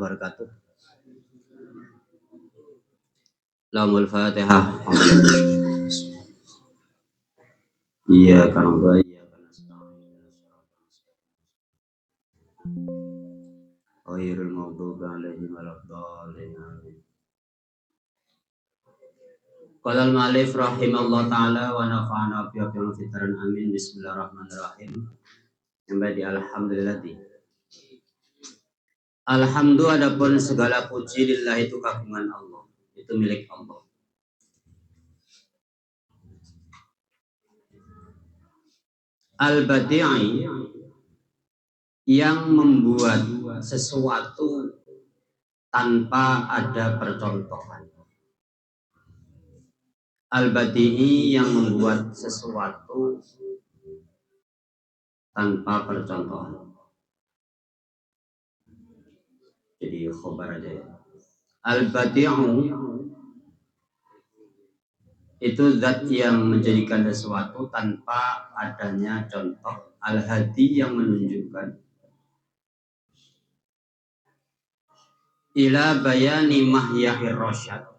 wabarakatuh. Lahumul Fatihah. Iya kan baik. Ghairil maghdubi 'alaihim waladdallin. Qala al-mu'allif rahimallahu ta'ala wa nafa'ana bi fitran amin. Bismillahirrahmanirrahim. Sampai di alhamdulillah. Alhamdulillah, adapun segala puji lillahi itu kagungan Allah, itu milik Allah. Al-Badi'i, yang membuat sesuatu tanpa ada percontohan. Al-Badi'i yang membuat sesuatu tanpa percontohan. Jadi khobar aja ya. Al-Badi'u itu zat yang menjadikan sesuatu tanpa adanya contoh. Al-Hadi yang menunjukkan ila bayani mahyahir rasyad,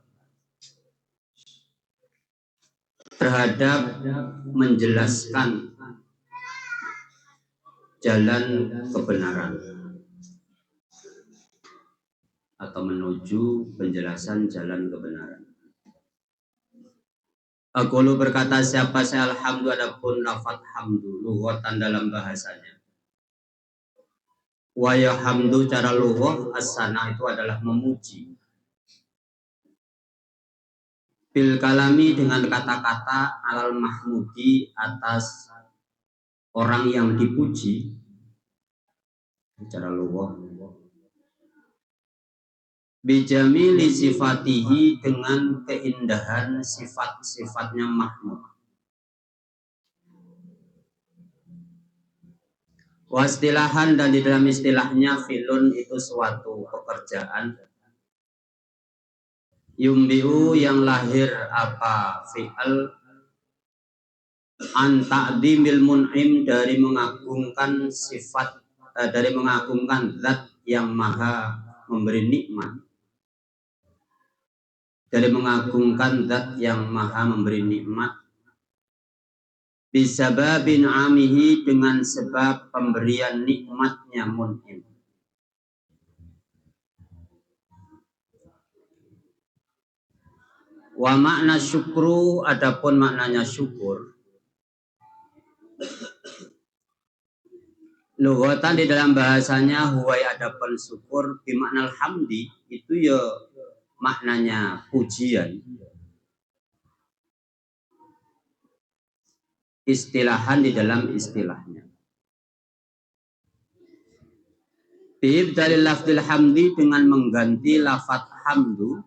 terhadap menjelaskan jalan kebenaran atau menuju penjelasan jalan kebenaran. Aku berkata siapa saya alhamdulillah, adapun lafaz hamdu lughatan dalam bahasanya. Wa ya hamdu cara lughah as-sana itu adalah memuji. Bil kalami dengan kata-kata alal mahmudi atas orang yang dipuji secara lughah. Bijamili sifatihi dengan keindahan sifat-sifatnya mahmud. Wastilahan dan di dalam istilahnya filun itu suatu pekerjaan. Yumbiu yang lahir apa fi'al an ta'dimil mun'im dari mengagungkan sifat dari mengagungkan zat yang maha memberi nikmat, dari mengagungkan zat yang maha memberi nikmat bisababin amihi dengan sebab pemberian nikmatnya mun'im. Wa makna syukru, adapun maknanya syukur lughatan di dalam bahasanya huwa adapun syukur bimakna alhamdi itu ya maknanya pujian. Istilahan di dalam istilahnya. Bi'ibdalil lafzil hamdi dengan mengganti lafaz hamdu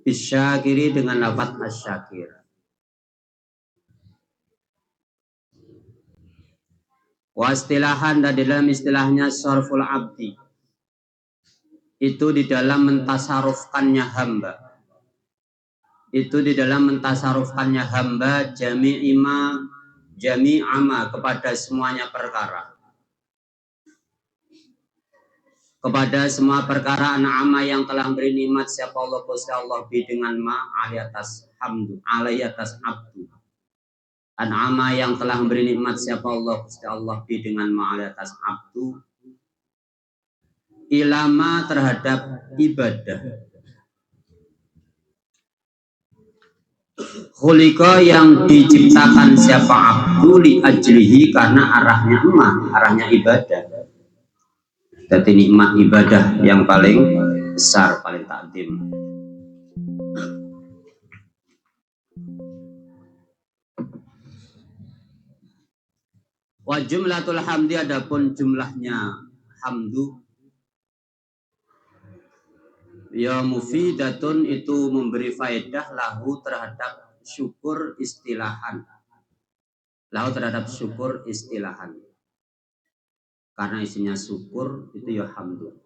bisyakiri dengan lafaz asyakir. Wa istilahan dan di dalam istilahnya sarful abdi itu di dalam mentasarufkannya hamba. Itu di dalam mentasarufkannya hamba jami'ama kepada semuanya perkara. Kepada semua perkara an'ama yang telah beri nikmat siapa Allah Gusti Allah bi dengan ma alai atas hamdu alai atas abdu. An'ama yang telah beri nikmat siapa Allah Gusti Allah bi dengan ma alai atas abdu ilama terhadap ibadah. Khulika yang diciptakan siapa abdu li ajlihi karena arahnya emak, arahnya ibadah. Jadi nikmat ibadah yang paling besar, paling takdim. Wa jumlatul hamdi adapun jumlahnya hamdu ya mufidatun itu memberi faedah lahu terhadap syukur istilahan. Lahu terhadap syukur istilahan. Karena isinya syukur itu ya hamdu.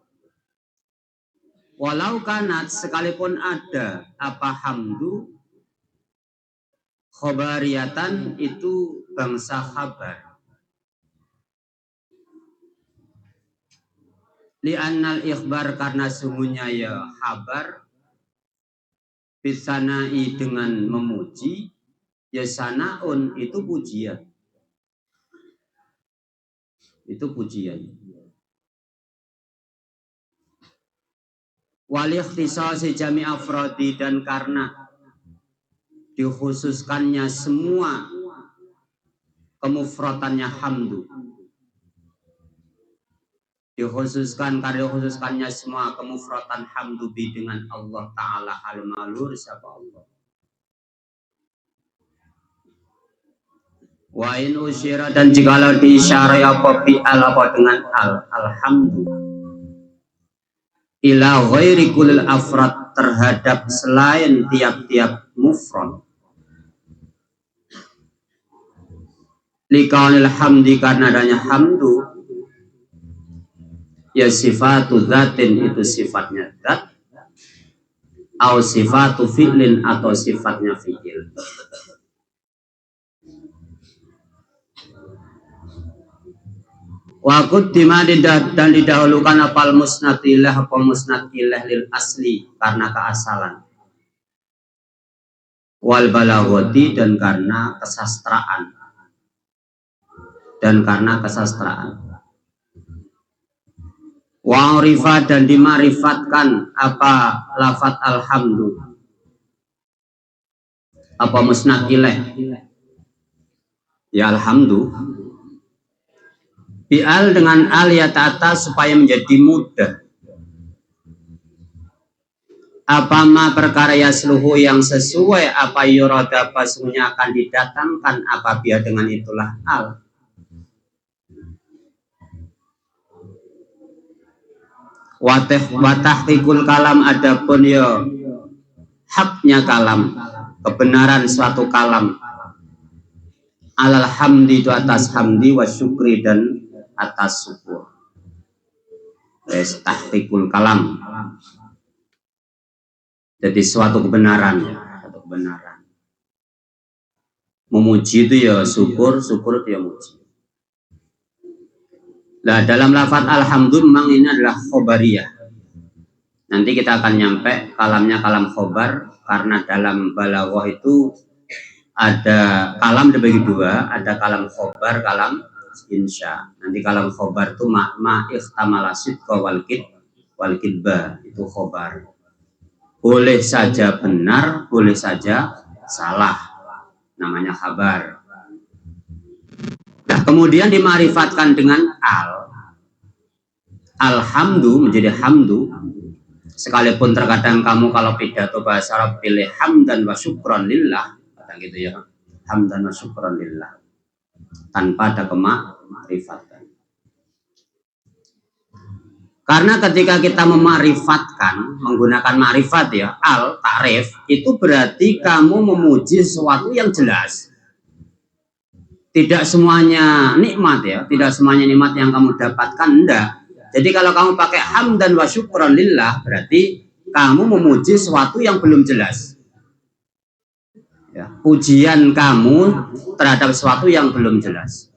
Walau kanat sekalipun ada apa hamdu khobariyatan itu bangsa khabar. Li'annal ikhbar karena sungguhnya ya kabar bisanai dengan memuji ya sanaun itu pujian. Itu pujian. Wal ikhtisasi jami afrodi dan karena dikhususkannya semua kemufratannya hamdu. Dikhususkannya semua kemufratan hamdu bi dengan Allah Ta'ala al-malur siapa Allah. Wa in usyira dan jikalau diisyarai apa bi apa dengan alhamdulillah ila ghairi kulil afrad terhadap selain tiap-tiap mufrad likaunil hamdi karena adanya hamdu ya sifatu dzatin itu sifatnya dzat au sifatu fi'lin atau sifatnya fi'il. Wa qaddima dan didahulukan apal musnad ilah apa musnad ilah lil asli karena keasalan. Wal balaghati dan karena kesastraan. Wa urifat dan dimarifatkan apa lafat alhamdu. Apa musnad ilah? Ya alhamdu. Bi'al dengan al ya ta'ata supaya menjadi mudah. Apa ma perkara yasluhu yang sesuai apa yurada pasungnya akan didatangkan apa biar dengan itulah al. Watahqiqul kalam adapun ya haknya kalam, kebenaran suatu kalam. Alal hamdi itu atas hamdi wa syukri dan atas syukur. Tahqiqul kalam. Jadi suatu kebenaran, satu kebenaran. Memuji itu ya syukur, syukur itu ya muji. Nah, dalam lafaz alhamdulillah memang ini adalah khobariyah. Nanti kita akan nyampe kalamnya kalam khobar karena dalam balaghah itu ada kalam dibagi dua, ada kalam khobar, kalam insya. Nanti kalam khobar itu ma ihtamala sidqa wal kidba itu khobar. Boleh saja benar, boleh saja salah. Namanya khabar. Nah, kemudian dimarifatkan dengan al. Alhamdu menjadi hamdu. Sekalipun terkadang kamu kalau pidato bahasa Arab pilih hamdan wa syukran lillah, kata gitu ya. Hamdan wa syukran lillah. Tanpa ada kemarifatan. Karena ketika kita memarifatkan, menggunakan marifat ya, al, ta'rif, itu berarti kamu memuji sesuatu yang jelas. Tidak semuanya nikmat ya, tidak semuanya nikmat yang kamu dapatkan, enggak. Jadi kalau kamu pakai hamdan wa syukran lillah, berarti kamu memuji sesuatu yang belum jelas. Ya, pujian kamu terhadap sesuatu yang belum jelas.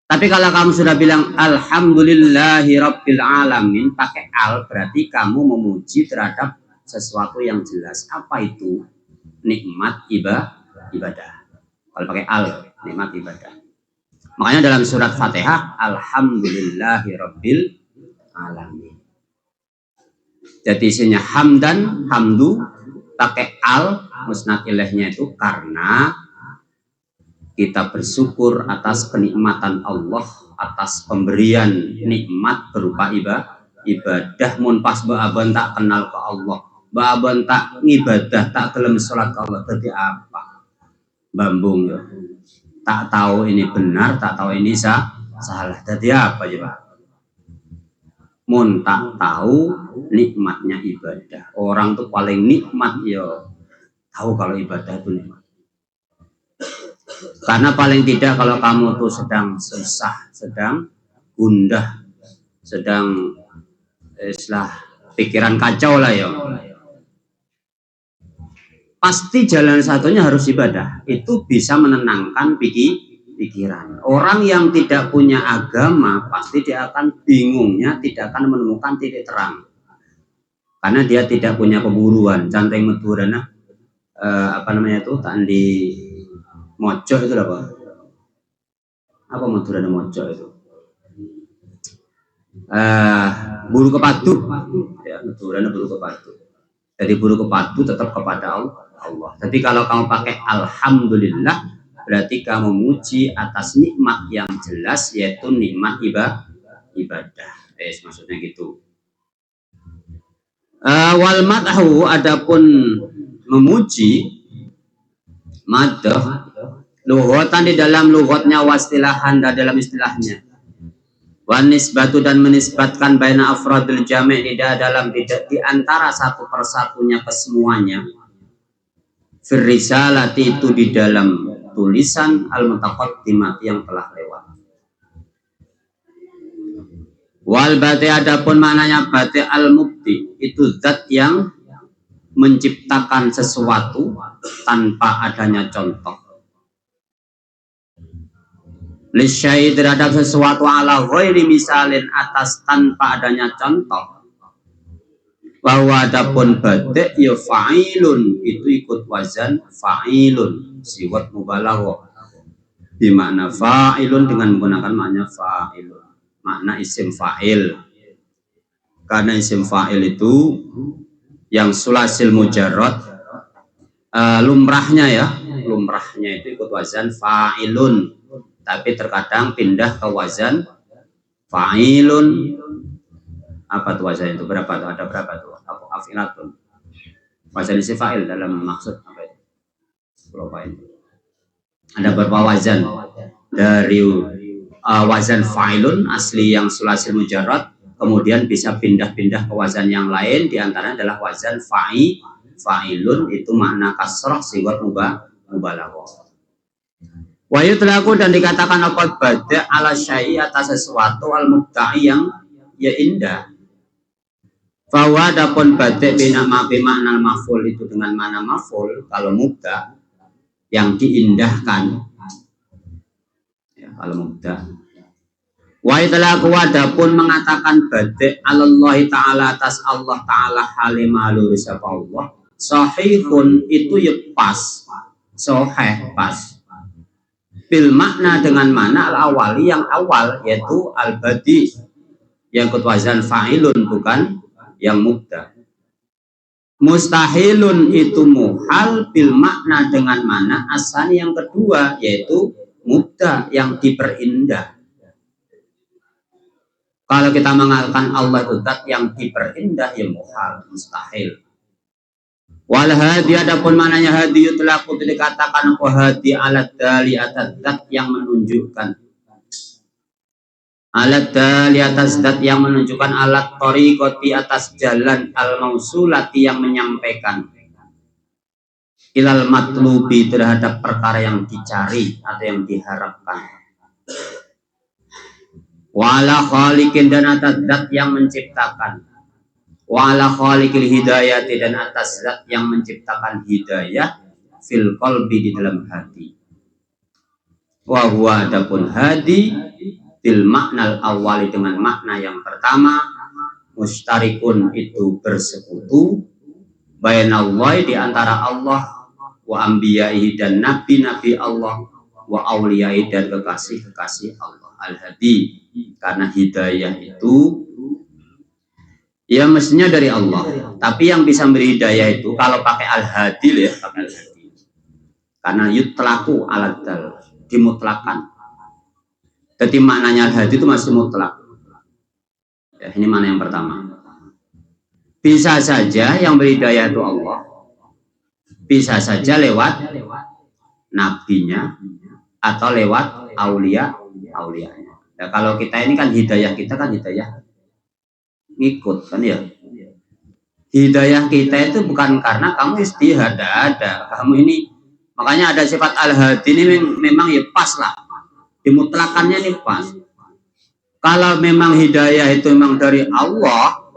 Tapi kalau kamu sudah bilang alhamdulillahi rabbil alamin pakai al berarti kamu memuji terhadap sesuatu yang jelas. Apa itu? Nikmat ibadah. Kalau pakai al, nikmat ibadah. Makanya dalam surat Fatihah alhamdulillahi rabbil alamin. Jadi isinya hamdan, hamdu pakai al musnad ilahnya itu karena kita bersyukur atas kenikmatan Allah, atas pemberian nikmat berupa ibadah. Mun pas baaban tak kenal ke Allah, baaban tak ngibadah, tak gelem sholat ke Allah, jadi apa? Bambung ya. Tak tahu ini benar, tak tahu ini salah. Jadi apa ya? Mun tak tahu nikmatnya ibadah. Orang tuh paling nikmat ya tahu kalau ibadah itu nikmat. Karena paling tidak kalau kamu tuh sedang susah, sedang gundah, sedang pikiran kacau lah ya. Pasti jalan satunya harus ibadah. Itu bisa menenangkan pikiran. Orang yang tidak punya agama pasti dia akan bingungnya, tidak akan menemukan titik terang. Karena dia tidak punya keburuan. Cantai medurana apa namanya itu? Tandi mojo itu apa? Apa medurana mojo itu? Bulu kepadu. Ya, medurana bulu kepadu. Jadi bulu kepadu tetap kepada Allah. Jadi kalau kamu pakai alhamdulillah, berarti kamu muji atas nikmat yang jelas, yaitu nikmat ibadah. Maksudnya gitu. Wal madhu, adapun memuji, madah lughatan di dalam lughatnya, wastilahan dalam istilahnya. Wan nisbatu, dan menisbatkan baina afradil jami' di antara satu persatunya kesemuanya. Firrisalati, itu di dalam tulisan al-mutaqaddimah yang telah lewat. Wal bati, adapun maknanya bati al-mubdi, itu zat yang menciptakan sesuatu tanpa adanya contoh. Lisyai, terhadap sesuatu ala ghairi misalin, atas tanpa adanya contoh. Bahwa adapun bati ya fa'ilun, itu ikut wazan fa'ilun, siwat mubalaghah. Di makna fa'ilun dengan menggunakan makna fa'ilun. Makna isim fa'il. Karena isim fa'il itu yang sulasil mujarrad, lumrahnya itu ikut wazan fa'ilun, tapi terkadang pindah ke wazan fa'ilun. Apa tuh wazan itu? Berapa tuh? Ada berapa tuh? Afilatun. Wazan isim fa'il dalam maksud apa itu? Berapa itu? Ada beberapa wazan. Dari wazan fa'ilun asli yang sulasil mujarrad, kemudian bisa pindah-pindah ke wazan yang lain, diantaranya adalah wazan fa'ilun, itu makna kasrah siwat mubalaghah. Wa yutlaqu, dan dikatakan apa bada ala syai', atas sesuatu al-mubta'i yang ya indah. Bahwa adapun bada makna maf'ul, itu dengan mana maf'ul, kalau mubta yang diindahkan. Kalau mudah. Wa itlaqu, adapun mengatakan badi' alallahi ta'ala, atas Allah ta'ala, halimalu sapa Allah, sahihun, itu ya pas, sahih pas. Bil makna, dengan mana al awali, yang awal, yaitu al badi, yang kutwazan fa'ilun, bukan yang mudah. Mustahilun, itu muhal, bil makna, dengan mana asani, yang kedua, yaitu mudah, yang diperindah. Kalau kita mengatakan Allah itu zat yang diperindah, ya muhal, mustahil. Wal hadi, adapun mananya hadi, telah dikatakan apa hadi alat dali, atas zat yang menunjukkan. Alat dali, atas zat yang menunjukkan, alat tariqati, atas jalan, al mausulati, yang menyampaikan, ilal matlubi, terhadap perkara yang dicari atau yang diharapkan. Wala khaliqin, dan atas zat yang menciptakan. Wala khaliqil hidayati, dan atas zat yang menciptakan hidayah, fil qalbi, di dalam hati. Wa huwa, adapun hadi, bil makna awali, dengan makna yang pertama, mustarikun, itu bersekutu, bainallahi, di antara Allah, wa ambiyai, dan nabi-nabi Allah, wa auliyai, dan kekasih-kekasih Allah. Al-hadi, karena hidayah itu ya mestinya dari Allah, tapi yang bisa beri hidayah itu kalau pakai al-hadi, ya pakai al-hadi, karena yutlaqu alat dal, dimutlakan. Jadi maknanya al-hadi itu masih mutlak. Ya, ini mana yang pertama. Bisa saja yang beri hidayah itu Allah, bisa saja lewat nabinya atau lewat aulianya. Nah, kalau kita ini kan hidayah kita kan hidayah ngikut kan ya. Hidayah kita itu bukan karena kamu istihad, ada kamu ini, makanya ada sifat al-hadi ini memang ya pas lah, dimutlakannya ini pas. Kalau memang hidayah itu memang dari Allah,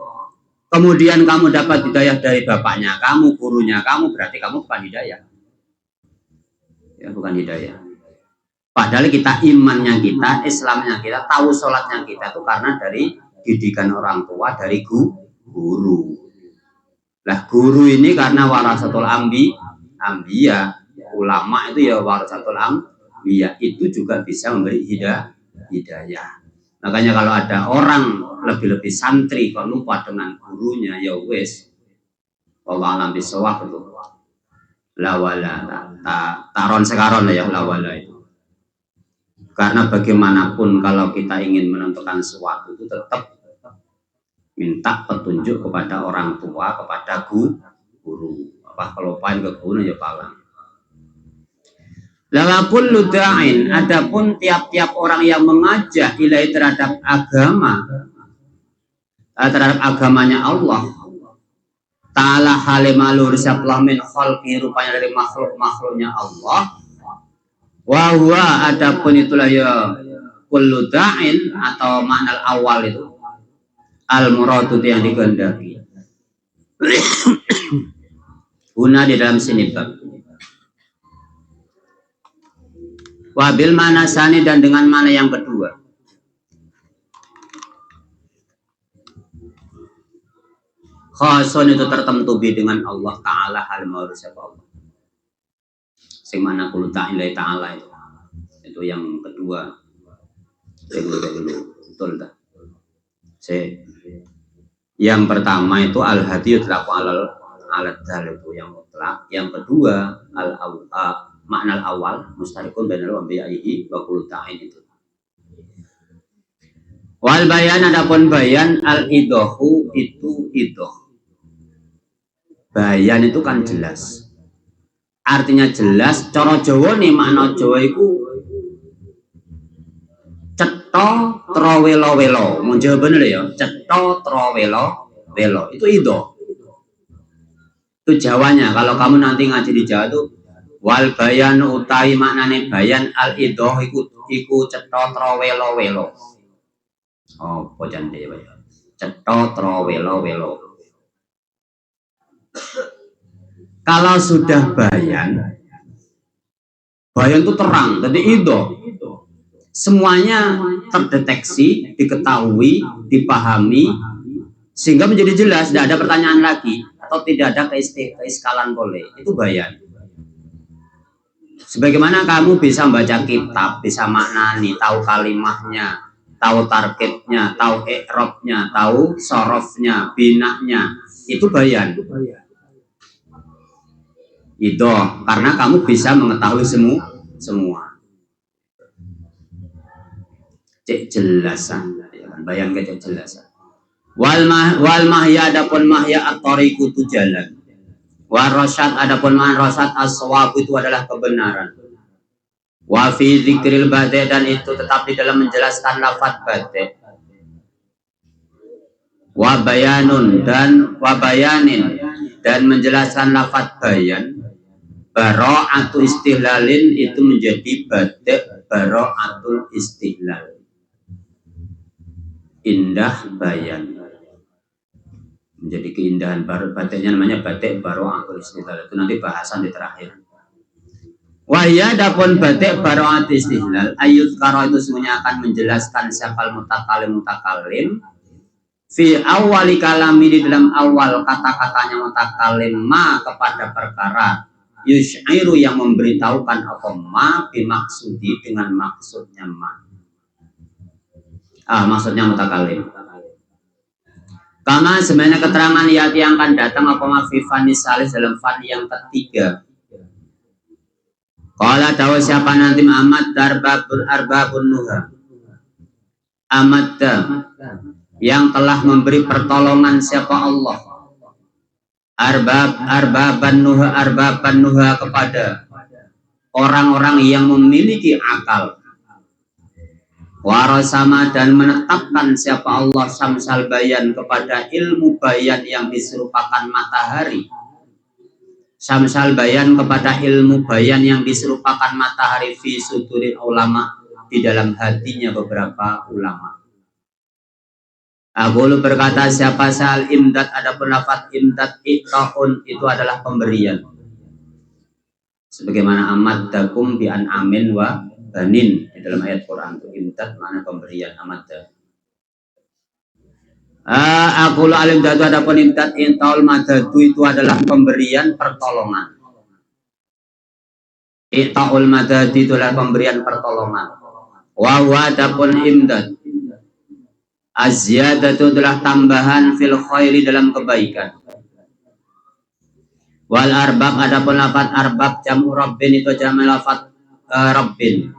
kemudian kamu dapat hidayah dari bapaknya kamu, gurunya kamu, berarti kamu bukan hidayah. Ya, bukan hidayah. Padahal kita imannya kita, Islamnya kita, tahu sholatnya kita itu karena dari didikan orang tua, dari guru. Lah guru ini karena warasatul ambiya, ulama itu ya warasatul ambiya, itu juga bisa memberi hidayah. Makanya kalau ada orang lebih-lebih santri kalau lupa dengan gurunya, ya wes, Allah alam bisawab itu lawala taron sekaron lah ya lawala itu. Karena bagaimanapun kalau kita ingin menentukan sesuatu itu tetap minta petunjuk kepada orang tua, kepada guru. Apa kalau paling ke guru ya palang. Lalapun ludain, adapun tiap-tiap orang yang mengajak ilai terhadap agama, terhadap agamanya Allah Ta'ala halimalur syablah min khalqi, rupanya dari makhluknya Allah. Wahwa adapun itulah ya kullu da'in, atau makna awal itu al muradu yang dikehendaki. Guna di dalam sini bab. Wabil mana sani, dan dengan mana yang kedua. Khason itu tertentu dengan Allah Ta'ala halimalur syablah. Sing mana kullu ta'ilai ta'ala itu yang kedua. Dulu betul dah. Yang pertama itu al-hadiyut laku alat dal itu yang mutlak. Yang kedua makna awal mustarikun bainal anbiya'i wa kullu ta'in itu. Wal bayan, adapun bayan al-idahu itu idah. Bayan itu kan jelas. Artinya jelas, cara Jawa nih, makna Jawa itu cetha trawelo-welo. Mun Jawa bener ya, cetha trawelo-welo. Itu ido. Itu Jawanya. Kalau kamu nanti ngaji di Jawa tuh wal bayan utai maknane bayan al ido iku cetha trawelo-welo. Oh, pojan deh ya. Cetha trawelo-welo. Kalau sudah bayan itu terang, jadi itu semuanya terdeteksi, diketahui, dipahami, sehingga menjadi jelas, tidak ada pertanyaan lagi, atau tidak ada keiskalan boleh. Itu bayan. Sebagaimana kamu bisa membaca kitab, bisa maknani, tahu kalimahnya, tahu targetnya, tahu i'rabnya, tahu sorofnya, binaknya, itu bayan. Itu karena kamu bisa mengetahui semua. Cek jelasan, bayang cek jelasan. Wal mahya, adapun mahya at-tariqu itu jalan. Wa rasyad, adapun man rasyad as-shawab itu adalah kebenaran. Wa fi dzikril badi, dan itu tetap di dalam menjelaskan lafaz badi. Wa bayanun, dan wa bayanin, dan menjelaskan lafaz bayan. Bara'atu istihlalin itu menjadi badek bara'atul istihlal. Indah bayan. Menjadi keindahan baru, badeknya namanya badek bara'atul istihlal. Itu nanti bahasan di terakhir. Wahya adapun badek bara'atul istihlal ayat karo itu semuanya akan menjelaskan siapa mutakalim fi awali kalami, di dalam awal kata-katanya mutakalim ma kepada perkara yush'iru yang memberitahukan apa ma bimaksudi dengan maksudnya ma. Maksudnya mutakalim. Karena sebenarnya keterangan yang akan datang apa ma fi fani salis, dalam fani yang ketiga. Qala dawa siapa nanti Ahmad arbabun nuha. Ahmad yang telah memberi pertolongan siapa Allah. Arbaban nuha kepada orang-orang yang memiliki akal. Warasama, dan menetapkan siapa Allah samsal bayan kepada ilmu bayan yang diserupakan matahari. Samsal bayan kepada ilmu bayan yang diserupakan matahari fi sudurin ulama, di dalam hatinya beberapa ulama. Aku berkata siapa sal imdad, adapun lafaz imdad iktahun itu adalah pemberian. Sebagaimana amad dakum bi an amin wa banin di dalam ayat Quran itu imdad mana pemberian amada. Aku alim datu ada penimtat intaul madadu itu adalah pemberian pertolongan. Intaul madadu itu adalah pemberian pertolongan. Wawa adapun imdad. Azyadatu adalah tambahan fil khairi dalam kebaikan. Wal arbab adapun lafaz arbab jamu rabbin itu jamu lafaz rabbin.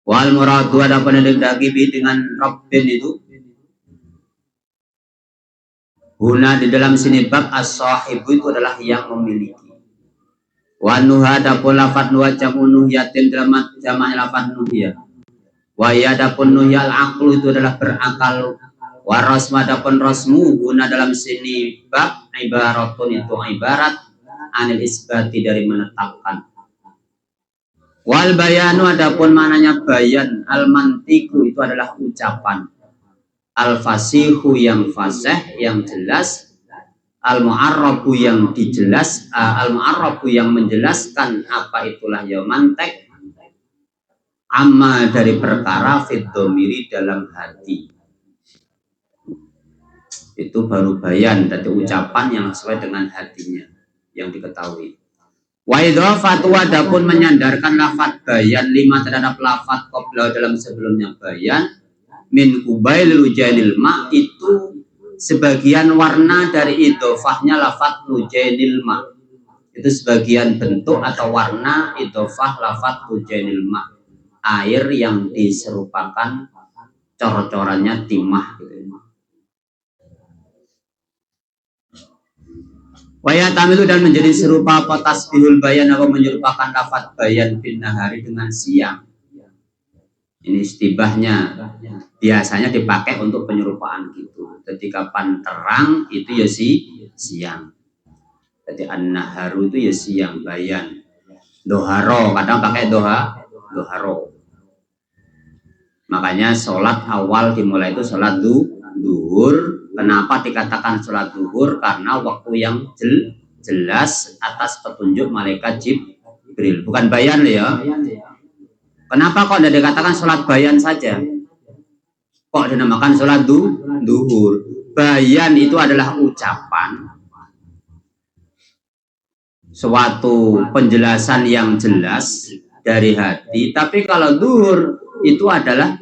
Wal muradu ada penedaki dengan Rabbin itu guna di dalam sini bab as-sahibu itu adalah yang memiliki. Wa nuha ada pun lafaz nuha jamu nuhyatin dalam jamak lafaz nuhya. Wa ya ada pun nuhyal aqlu itu adalah berakal. Wa rasma ada pun rasmu guna dalam sini bab ibaratun itu ibarat anil isbati dari menetapkan. Wal bayanu adapun mananya bayan, al mantiku itu adalah ucapan, al fasihu yang fasih yang jelas, al mu'arrabu yang dijelas, al mu'arrabu yang menjelaskan apa itulah ya mantek, amma dari perkara fit dhamiri dalam hati. Itu baru bayan, dari ucapan yang sesuai dengan hatinya yang diketahui. Wa idhafatu adapun menyandarkan lafaz bayan lima terhadap lafaz qabla dalam sebelumnya bayan min kubail lujainil ma itu sebagian warna dari idhofahnya lafaz lujainil ma. Itu sebagian bentuk atau warna idhofah lafaz lujainil ma. Air yang diserupakan cor-corannya timah gitu. Waya tamilu dan menjadi serupa apa tasbihul bayan apa menyerupakan lafaz bayan bin nahari dengan siang. Ini istibahnya biasanya dipakai untuk penyerupaan gitu. Ketika pan terang itu ya siang. Jadi an-naharu itu ya siang bayan. Doharo kadang pakai doharo. Makanya sholat awal dimulai itu sholat duhur. Kenapa dikatakan sholat duhur? Karena waktu yang jelas atas petunjuk malaikat Jibril. Bukan bayan ya. Kenapa kok tidak dikatakan sholat bayan saja? Kok dinamakan sholat duhur? Bayan itu adalah ucapan, suatu penjelasan yang jelas dari hati. Tapi kalau duhur itu adalah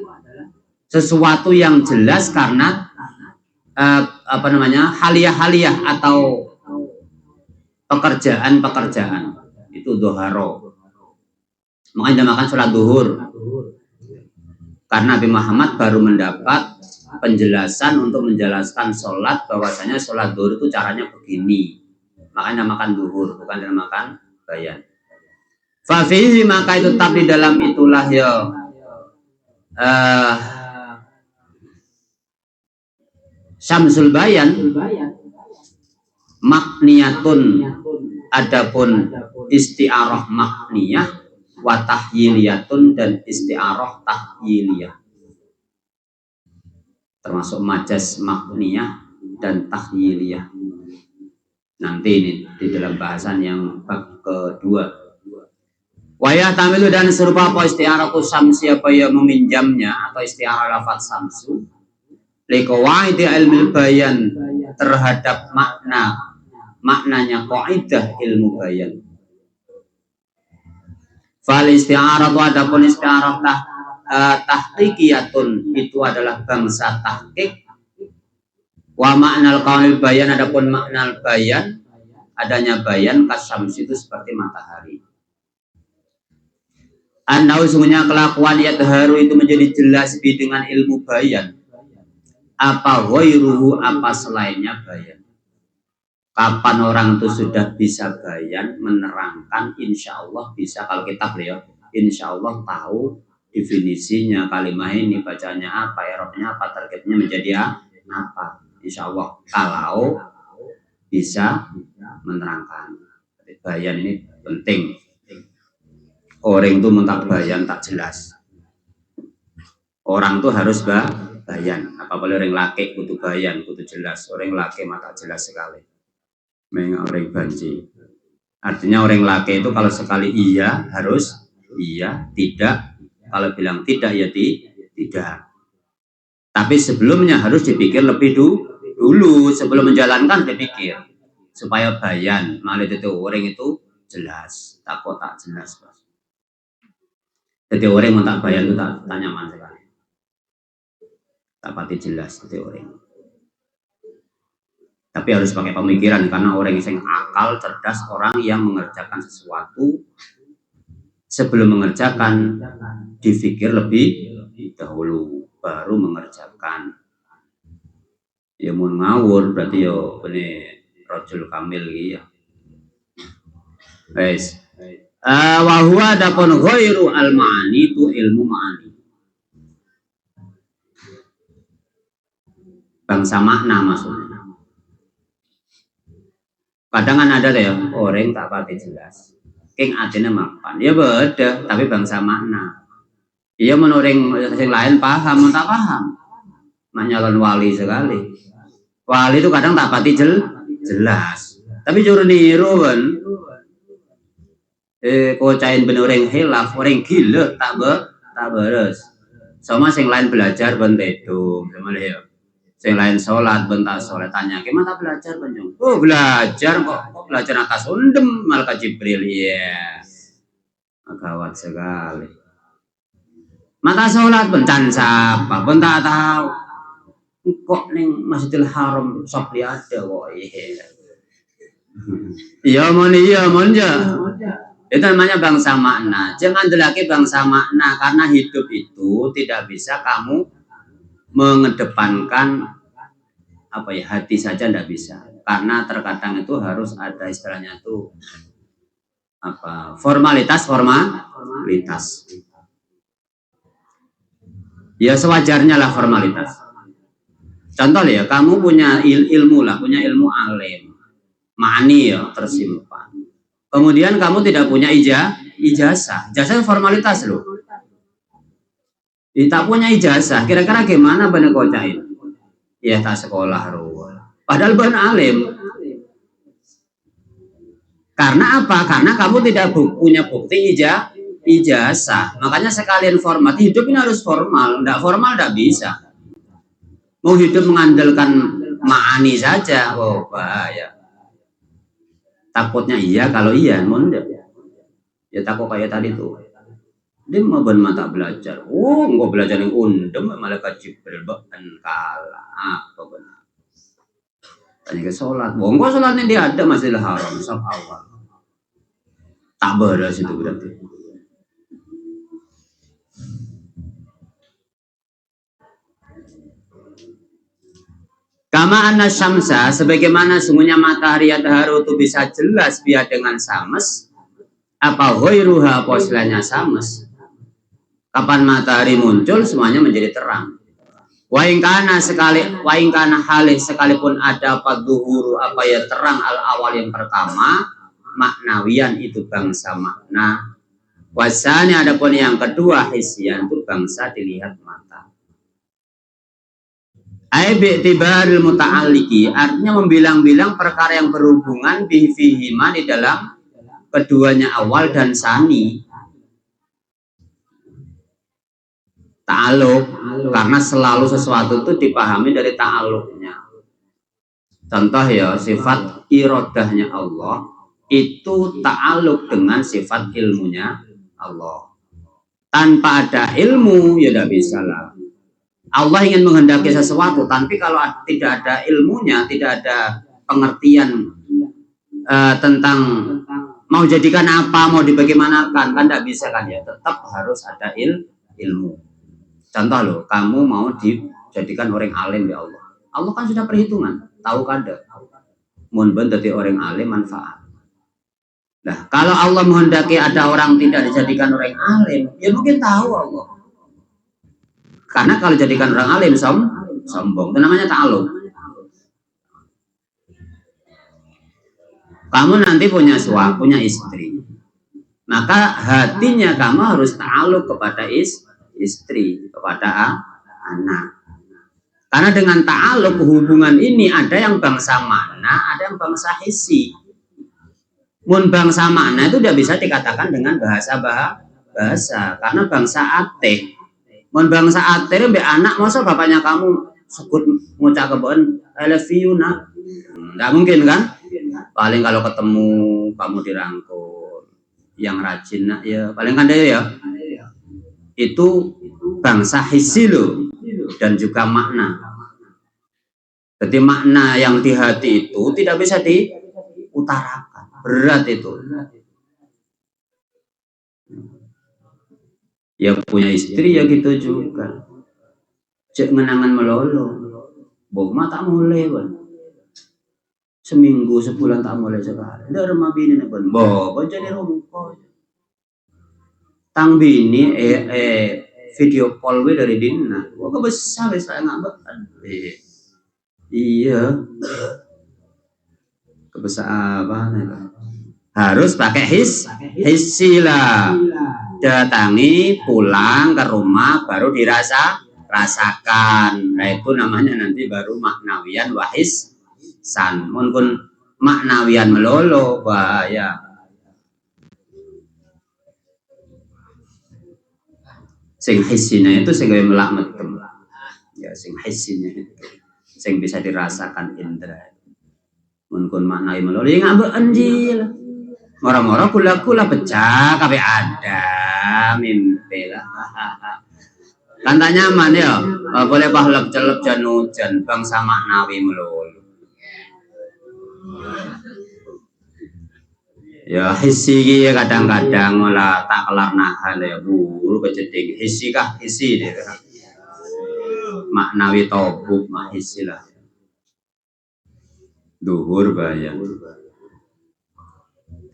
sesuatu yang jelas karena haliah-haliah atau pekerjaan itu doharo. Makanya dinamakan sholat duhur karena Nabi Muhammad baru mendapat penjelasan untuk menjelaskan sholat bahwasanya sholat duhur itu caranya begini. Makanya dinamakan duhur bukan dinamakan bayan. Fafihi maka itu tetap di dalam itulah ya Syamsul bayan makniyatun adapun isti'arah makniyah wa tahyiliyatun dan isti'arah tahyiliyah termasuk majas makniyah dan tahyiliyah nanti ini di dalam bahasan yang bab kedua. Wayah tamilu dan serupa apa isti'arah samsi apa yang meminjamnya atau isti'arah lafaz samsu liqawaidi ilmu bayan terhadap maknanya kaidah ilmu bayan. Fal isti'arah itu adapun isti'arah tahqiqiyatun itu adalah bangsa tahqiq. Wa maknal qaulil bayan adapun maknal bayan adanya bayan kasyams itu seperti matahari. Anau sungguhnya kelakuan yadharu itu menjadi jelas dengan ilmu bayan. Apa ghairuhu apa selainnya bayan. Kapan orang itu sudah bisa bayan menerangkan, insya Allah bisa. Kalau kita beliau insya Allah tahu definisinya kalimat ini bacanya apa, i'rabnya apa, targetnya menjadi apa, insya Allah kalau bisa menerangkan. Bayan ini penting. Orang itu mentak bayan tak jelas. Orang tuh harus bayan. Apa boleh orang laki butuh bayan, butuh jelas. Orang laki mata jelas sekali. Menga orang banci. Artinya orang laki itu kalau sekali iya harus iya, tidak kalau bilang tidak ya tidak. Tapi sebelumnya harus dipikir lebih dulu sebelum menjalankan dipikir supaya bayan malah itu orang itu jelas tak kok tak jelas Bos. Jadi orang mau tak bayan itu tak nyaman sekali, tak pati jelas jadi orang. Tapi harus pakai pemikiran karena orang yang akal cerdas, orang yang mengerjakan sesuatu sebelum mengerjakan dipikir lebih dahulu baru mengerjakan. Ya mau ngawur berarti yo ini rojul kamil gitu ya. Guys, wahwa adapun ghairu al ma'ani itu ilmu ma'ani. Bangsa makna maksudnya. Kadang kan ada ya orang tak pakai jelas. King artinya mapan. Ya beda, tapi bangsa makna. Iya menurut yang lain paham, tak paham. Nyalon wali sekali. Wali itu kadang tak pati jelas. Tapi juru niru kan. Kocain bener orang hilaf, orang gila tak beres. Sama sing lain belajar bentedung, sama lihat. Sing lain sholat bentar sholat tanya, gimana belajar penjung? Oh belajar kok belajar atas undem malaikat Jibril ya. Gawat sekali. Mata sholat bentar siapa? Bentar tahu. Kok neng Masjidil Haram sok ada kok iya mon ya. Itu namanya bangsa makna. Jangan lagi bangsa makna karena hidup itu tidak bisa kamu mengedepankan apa ya hati saja tidak bisa. Karena terkadang itu harus ada istilahnya itu apa formalitas. Ya sewajarnya lah formalitas. Contoh ya, kamu punya ilmu lah, punya ilmu alim, ma'ani ya tersimpan. Kemudian kamu tidak punya ijazah formalitas loh. Tak punya ijazah, kira-kira gimana bener kocain? Ya tak sekolah ruwet. Padahal ben alim. Karena apa? Karena kamu tidak punya bukti ijazah. Makanya sekalian format hidup ini harus formal. Tidak formal tidak bisa. Mau hidup mengandalkan ma'ani saja, oh bahaya. Takutnya iya, kalau iya, mondek. Ya takut kayak tadi tuh. Dia mau mata belajar. Oh, enggak belajar yang undem, malaikat Jibril bahkan kalah. Apa benar? Tanya ke sholat. Oh, enggak sholatnya dia ada Masjidil Haram, sok awal. Tak beres itu berarti. Kama anna syamsa, sebagaimana sungguhnya matahari yadharu itu bisa jelas biar dengan sames, apa ghairuha apa selainnya sames. Kapan matahari muncul semuanya menjadi terang. Waingkana halih sekalipun ada apa duhuru apa ya terang al awal yang pertama, maknawian itu bangsa makna. Wasanya adapun yang kedua hisyan itu bangsa dilihat mata. Bi'tibaril muta'alliqi artinya membilang-bilang perkara yang berhubungan bihima di dalam keduanya awal dan sani. Ta'aluk karena selalu sesuatu itu dipahami dari ta'aluknya. Contoh ya sifat irodahnya Allah itu ta'aluk dengan sifat ilmunya Allah. Tanpa ada ilmu ya tidak bisa lah. Allah ingin menghendaki sesuatu, tapi kalau tidak ada ilmunya, tidak ada pengertian tentang mau jadikan apa, mau dibagaimanakan, kan tidak bisa kan ya. Tetap harus ada ilmu. Contoh loh, kamu mau dijadikan orang alim ya Allah. Allah kan sudah perhitungan, tahu kadar. Mun jadi orang alim manfaat. Nah, kalau Allah menghendaki ada orang tidak dijadikan orang alim, ya mungkin tahu Allah. Karena kalau jadikan orang alim sombong, itu namanya ta'aluk. Kamu nanti punya suami, punya istri, maka hatinya kamu harus ta'aluk kepada istri, kepada anak. Karena dengan ta'aluk hubungan ini ada yang bangsa mana, ada yang bangsa hisi. Mun bangsa makna itu tidak bisa dikatakan dengan bahasa karena bangsa ateh. Mun bangsa ateh mbek anak masa bapaknya kamu sebut ngucap kebon I love you nak. Nggak mungkin kan? Paling kalau ketemu kamu dirangkul yang rajin nak ya paling kan deh ya. Itu bangsa hisi loh dan juga makna. Jadi makna yang di hati itu tidak bisa diutarakan. Berat itu. Ya punya istri ya gitu juga. Cek menangan melolo. Boma tak mulai bang. Seminggu sebulan tak mulai sekali. Ada rumah bini nih bang. Bawa jadi rumah. Tang bini video call we dari Dina. Wah kebesar saya ngambek. Iya. Kebesar apa nih? Harus pakai hisi lah. Datangi pulang ke rumah baru rasakan. Nah itu namanya nanti baru maknawian wahisan. Mungkin maknawian melolo bahaya. Sing hisinya itu sing melak metem. Ya sing hisinya itu sing bisa dirasakan indra. Mungkin maknawi melolo ya ngambek anjil. Mora-mora kula pecah kabeh ada mimpi lah. Kan tak nyaman ya. Boleh pahlap celep jan hujan bangsa maknawi melulu. Ya hisi ya kadang-kadang malah tak kelar nahan ya buru kejeding hisi kah hisi deh. Maknawi tobuk mah hisi lah. Duhur bayang.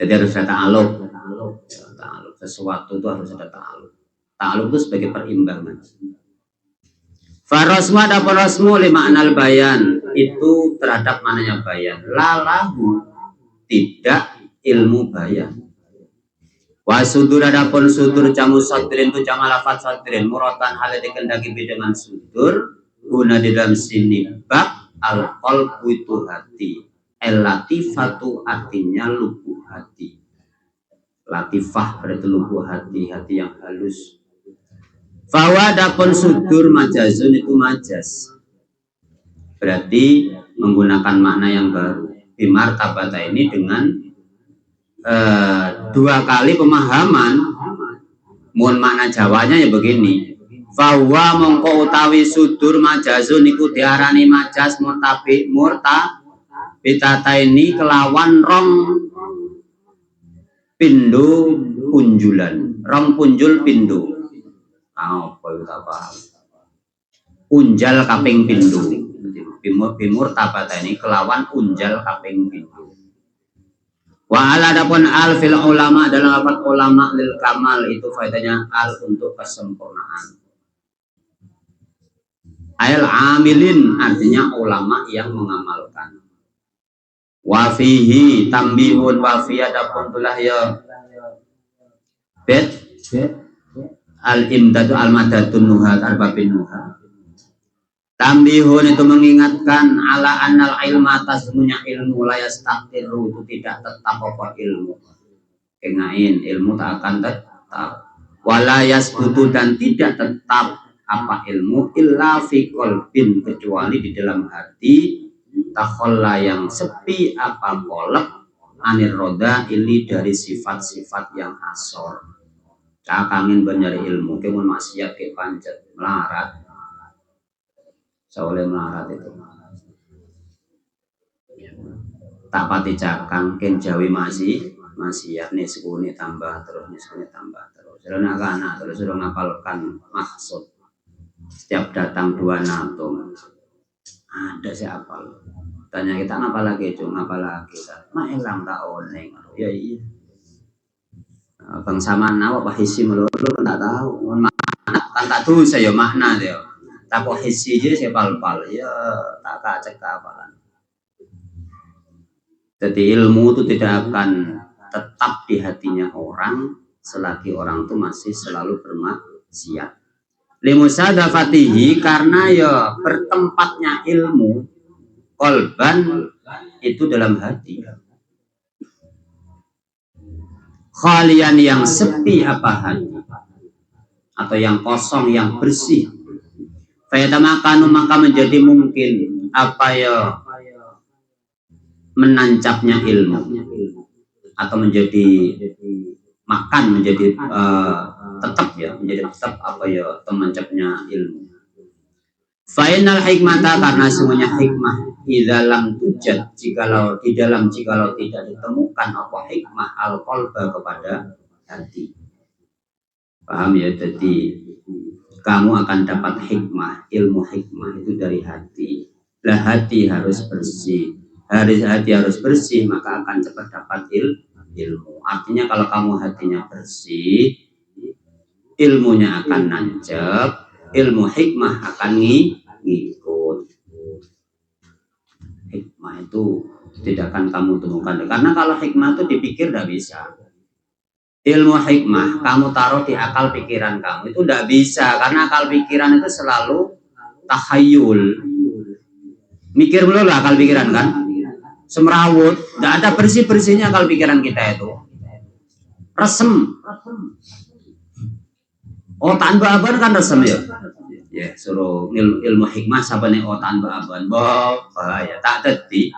Jadi harus ada ta'aluk. Sesuatu itu harus ada ta'aluk. Ta'aluk itu sebagai perimbangan. Farosmu ada farosmu lima anal bayan itu terhadap mananya bayan. Lalahu tidak ilmu bayan. Wasudur adapun sudur jamu sodrin itu jama lafat sodrin murotan hal dikendaki dengan sudur guna di dalam sini bak al-qalbu itu hati. El-latifatu artinya lubuk hati. Latifah berarti lubuk hati, hati yang halus. Fawa dapun sudur majazun itu majas. Berarti menggunakan makna yang baru. Bimar tabata ini dengan dua kali pemahaman. Mohon makna Jawanya ya begini. Fawa mongko utawi sudur majazun iku diarani majas murta bitata ini kelawan rong pindo punjulan, rong punjul pindo. Apa itu paham? Unjal kaping pindo. Bimur tabata ini kelawan unjal kaping pindo. Wa ala adapun al fil ulama dalam lafaz ulama lil kamal itu faedahnya al untuk kesempurnaan. Ail amilin artinya ulama yang mengamalkan. Wafihi tambihun wafi adapun tulah ya bet al imdadu al madatun nuha arbabin nuha. Tambihun itu mengingatkan ala annal ilma tasmunya ilmu layas takdiru itu tidak tetap apa ilmu. Kengain ilmu tak akan tetap. Walayas butuh dan tidak tetap apa ilmu illa fi qalbin kecuali di dalam hati. Takholla yang sepi apa kolek anir roda ili dari sifat-sifat yang asor. Cakangin bener ilmu kemun maksiat ke pancet melarat. Soalnya melarat itu tak pati cakang ken jawi maksiat nih sekuni tambah terus nih sekuni tambah terus. Sudah anak terus sudah ngapalkan maksud. Setiap datang dua natum ada siapa lo? Tanya kita ngapa lagi cung ngapa lagi? Mah elang tak oneng. Ya iya. Bangsa mana apa hisi melulu kan tak tahu. Kan tak tahu saya makna dia. Tak kok hisi aja saya pal-pal ya tak kacek apalan. Jadi ilmu itu tidak akan tetap di hatinya orang selagi orang itu masih selalu bermaksiat. Limusadafatihi karena ya bertempatnya ilmu kolban itu dalam hati. khalian yang sepi apa hati, atau yang kosong, yang bersih. Fayatamakanu maka menjadi mungkin apa ya, menancapnya ilmu, atau menjadi makan, menjadi tetap ya, menjadi tetap apa ya, menancapnya ilmu. Fainal hikmata karena semuanya hikmah di dalam tujat, jikalau tidak ditemukan apa hikmah al-qalba kepada hati. Paham ya? Jadi kamu akan dapat hikmah, ilmu hikmah itu dari hati. Lah hati harus bersih. Hati harus bersih, maka akan cepat dapat ilmu. Artinya kalau kamu hatinya bersih, ilmunya akan nancep, ilmu hikmah akan ngikut. Hikmah itu tidak akan kamu temukan, karena kalau hikmah itu dipikir tidak bisa. Ilmu hikmah kamu taruh di akal pikiran kamu itu tidak bisa, karena akal pikiran itu selalu takhayul, mikir dulu lah akal pikiran kan, semrawut, tidak ada bersih-bersihnya akal pikiran kita itu, resem. Oh tanpa aban kan resem ya. Ya suruh ilmu hikmah siapa nih tanpa aban, bahaya tak tadi.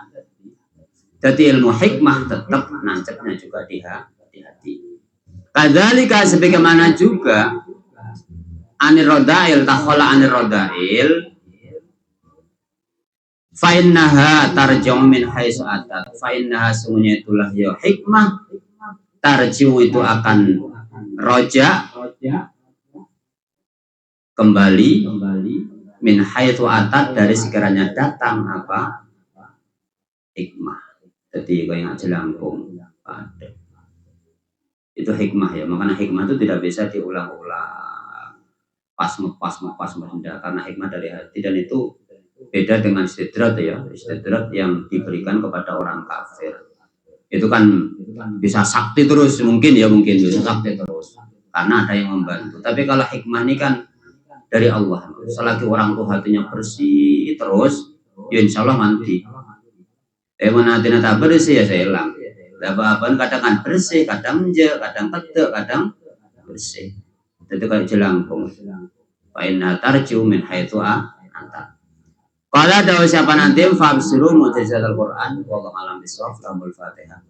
Jadi ilmu hikmah tetap nancapnya juga di hati. Kadzalika sebagaimana juga anir rodail, takhola anir rodail, fa'innaha tarjum min haitsu atat. Fa'innaha sungguhnya itulah ya hikmah, tarjiu itu akan roja, kembali min haitsu atat, dari sekiranya datang apa hikmah. Jadi kayak jelangkung ada itu hikmah ya, makanya hikmah itu tidak bisa diulang-ulang pas benda, karena hikmah dari hati. Dan itu beda dengan istidrat ya, istidrat yang diberikan kepada orang kafir itu kan bisa sakti terus, mungkin bisa sakti terus karena ada yang membantu. Tapi kalau hikmah ini kan dari Allah, selagi orang tuh hatinya bersih terus ya insya Allah nanti mana hatinya tak bersih ya saya hilang. Apa-apaan kadang kan bersih, kadang enggak, kadang tegak, kadang bersih. Itu kayak jelangkung. Fa'inna tarju min haitsu anta. Qala dawu siapa nanti fa'absiru mu'jizatul Qur'an wallahu alam bisawab. Fatihah.